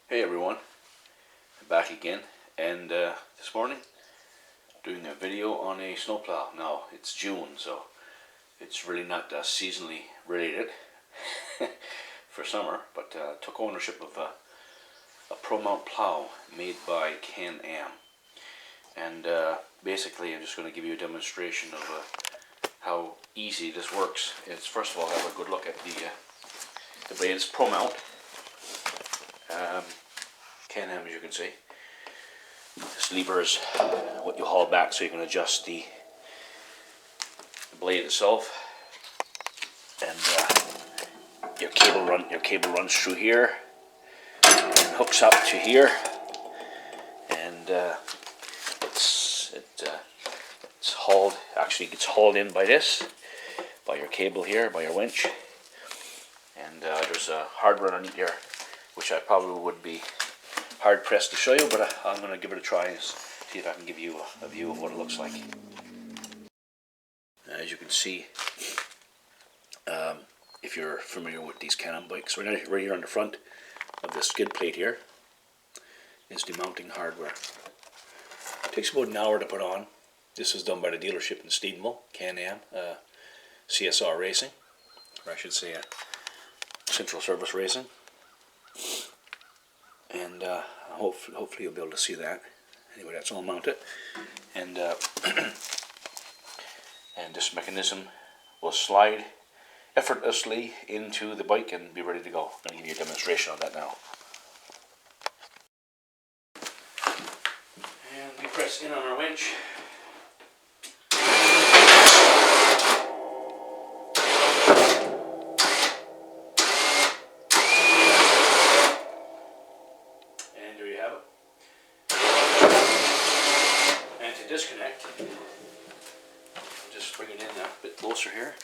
Hey everyone, I'm back again, and this morning doing a video on a snowplow. Now it's June, so it's really not seasonally related for summer, but took ownership of a Promount plow made by Can Am, and basically I'm just going to give you a demonstration of how easy this works. It's first of all have a good look at the blade. It's Promount. Can Am, as you can see. This lever is what you haul back so you can adjust the blade itself, and your cable runs through here and hooks up to here, and it's hauled. Actually, gets hauled in by your cable here, by your winch, and there's a hardware underneath here, which I probably would be hard pressed to show you, but I'm going to give it a try and see if I can give you a view of what it looks like. As you can see, if you're familiar with these Can Am bikes, right here on the front of the skid plate here is the mounting hardware. It takes about an hour to put on. This is done by the dealership in Stephenville, Can Am, CSR Racing, or I should say Central Service Racing. And hopefully you'll be able to see that. Anyway, that's all mounted, and and this mechanism will slide effortlessly into the bike and be ready to go. I'm going to give you a demonstration on that now. And we press in on our winch. Disconnect. I'll just bring it in a bit closer here.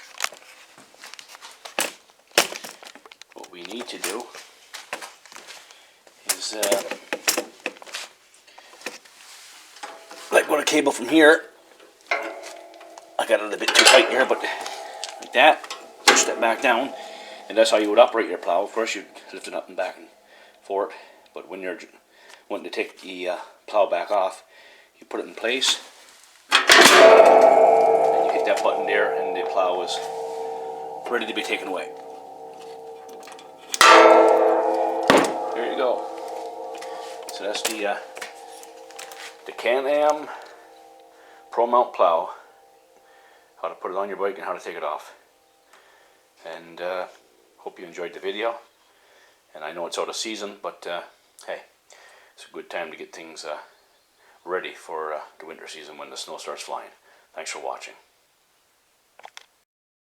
What we need to do is let go of the cable from here. I got it a bit too tight here, but like that. Push that back down, and that's how you would operate your plow. Of course, you'd lift it up and back and forth, but when you're wanting to take the plow back off, you put it in place, and you hit that button there, and the plow is ready to be taken away. There you go. So that's the Can Am Promount Plow. How to put it on your bike and how to take it off. And hope you enjoyed the video. And I know it's out of season, but hey, it's a good time to get things ready for the winter season when the snow starts flying. Thanks for watching.